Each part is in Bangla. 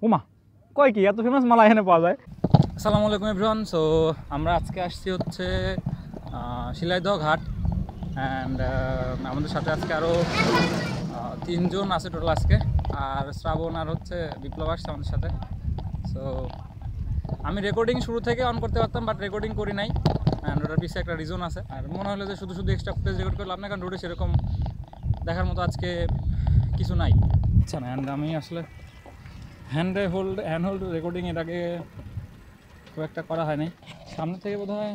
উমা কয় কি এত ফেমাস মালা এখানে পাওয়া যায়? আসসালামু আলাইকুম এভরিওয়ান। সো আমরা আজকে আসছি হচ্ছে শিলাইদহ ঘাট অ্যান্ড আমাদের সাথে আজকে আরও 3 জন আছে টোটাল আজকে, আর শ্রাবণ আর হচ্ছে বিপ্লব আসছে আমাদের সাথে। সো আমি রেকর্ডিং শুরু থেকে অন করতে পারতাম, বাট রেকর্ডিং করি নাই, অ্যান্ড ওটার পিছিয়ে একটা রিজন আছে। আর মনে হলো যে শুধু শুধু এক্সট্রা ফুটেজ রেকর্ড করলাম না, কারণ রোডে সেরকম দেখার মতো আজকে কিছু নাই। আচ্ছা না, অ্যান্ড আমি আসলে হ্যান্ড হোল্ড রেকর্ডিং এর আগে খুব একটা করা হয় নাই। সামনে থেকে বোধ হয়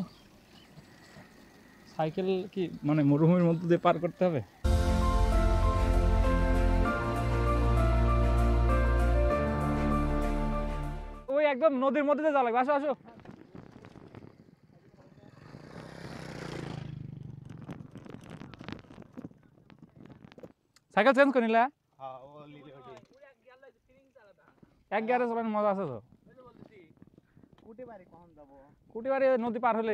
সাইকেল কি মানে মরুভূমির মধ্যে দিয়ে পার করতে হবে। ওই একদম নদীর মধ্যে দিয়ে যাওয়া লাগবে। আসো আসো, সাইকেল চেঞ্জ করে নিলে এক গিয়ারে চালানোর মজা আছে তো। কুটিবাড়ি নদী পার হলে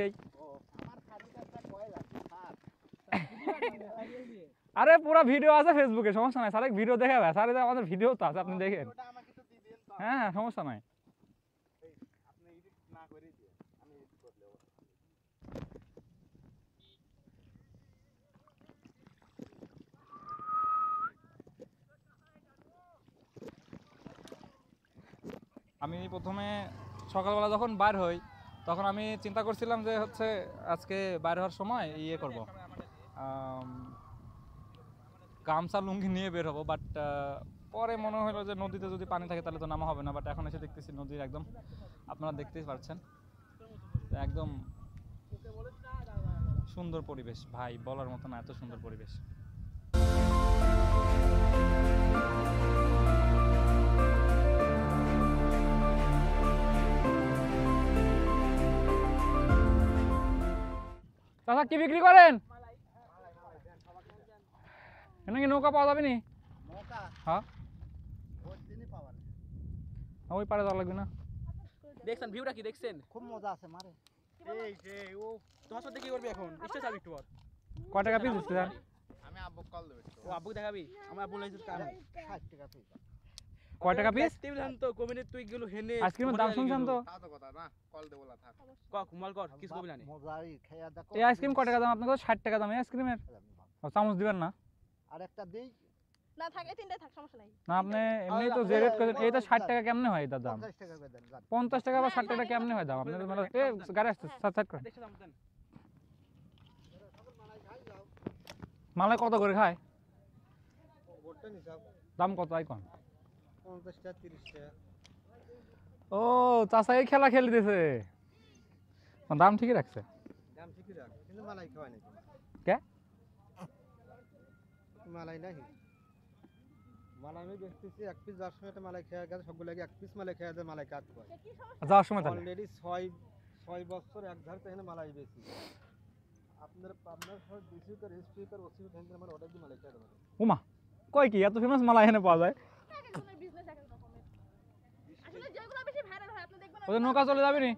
আরে পুরা ভিডিও আছে ফেসবুকে, সমস্যা নাই। স্যার ভিডিও দেখাবে, স্যার আমাদের ভিডিও তো আছে, আপনি দেখেন। হ্যাঁ সমস্যা নাই। আমি প্রথমে সকালবেলা যখন বাইর হই তখন আমি চিন্তা করছিলাম যে হচ্ছে আজকে বাইর হওয়ার সময় ইয়ে করব, গামছা লুঙ্গি নিয়ে বের হবো। বাট পরে মনে হলো যে নদীতে যদি পানি থাকে তাহলে তো নামা হবে না। বাট এখন এসে দেখতেছি নদীর একদম, আপনারা দেখতেই পাচ্ছেন, একদম সুন্দর পরিবেশ ভাই, বলার মতো না, এত সুন্দর পরিবেশ। চাচা কি বিক্রি করেন? এখানে কি নৌকা পাওয়া যাবে নি? হ্যাঁ ওই পারে যাওয়া লাগবে না? দেখছেন ভিউটা কি দেখছেন? খুব মজা আছে মারে। এই যে ও তোমার সাথে কি করবি এখন? স্টেজ যাবি একটু পর। কয় টাকা পিস দিচ্ছেন? আমি আব্বু কল দেব একটু। ও আব্বু দেখাবি? আমার আব্বু লাইছে কাম। 60 টাকা পিস। কয় টাকা পিস? টেবিল হান তো কমিনে তুই গেল হেনে। আইসক্রিমের দাম শুনছেন তো? তা তো কথা না, কল দেব না থাক। কক মাল কর কিছু কবি না। মজাই খাইয়া দেখো। এই আইসক্রিম কয় টাকা দাম আপনাদের? 60 টাকা দাম এই আইসক্রিমের। চামচ দিবেন না? আর একটা দেই না থাকে তিনটে থাক, সমস্যা নাই। না আপনি এমনি তো যে রেট করেন এইটা 60 টাকা কেমনে হয় এটার দাম? 50 টাকা করে দেন। 50 টাকা বা 60 টাকা কেমনে হয় দাম? আপনাদের মানে এই গাড়ি আসছে, সাত করে। দেখছ দাম দেন। মালাই কত করে খায়? গোটা হিসাব দাম কত আইকন? 50 টাকা 30 টাকা। ও চাচা এই খেলা খেলে দিয়েছে, দাম ঠিকই রাখছে। দাম ঠিকই রাখ, কিন্তু মালাই খাওয়াই নাই। কে? মালাই নাই। মালাই আমি দেখতেছি এক পিস যাওয়ার সময় একটা মালাই খেয়ে গেছে, সবগুলো লাগে এক পিস মালাই খেয়ে যায়, মালাই কাট করে। যাওয়ার সময় তাহলে অলরেডি 6 বছর এক ধারে এখানে মালাই বেশি। আপনার ডিসি তো রেজিস্ট্রি তো ওসি থেকে আমার অর্ডার দিয়ে মালাই খেয়ে দেবেন। উমা কয় কি এত ফেমাস মালা এখানে পাওয়া যায়? এক একজনের বিজনেস এক এক রকমের। আসলে যেগুলো বেশি ভাইরাল হয় আপনি দেখবেন ওদের নৌকা চলে যাবে নি?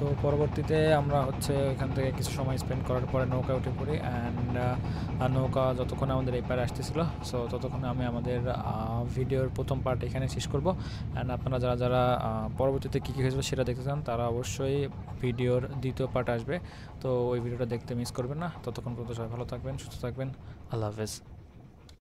তো পরবর্তীতে আমরা হচ্ছে এখান থেকে কিছু সময় স্পেন্ড করার পরে নৌকা উঠে পড়ি, অ্যান্ড নৌকা যতক্ষণ আমাদের এই পারে আসতেছিল, সো ততক্ষণে আমি আমাদের ভিডিওর প্রথম পার্ট এখানে শেষ করব। অ্যান্ড আপনারা যারা যারা পরবর্তীতে কী কী হয়েছিল সেটা দেখতে চান তারা অবশ্যই ভিডিওর দ্বিতীয় পার্ট আসবে, তো ওই ভিডিওটা দেখতে মিস করবেন না। ততক্ষণ পর্যন্ত সবাই ভালো থাকবেন, সুস্থ থাকবেন, আল্লাহ হাফেজ।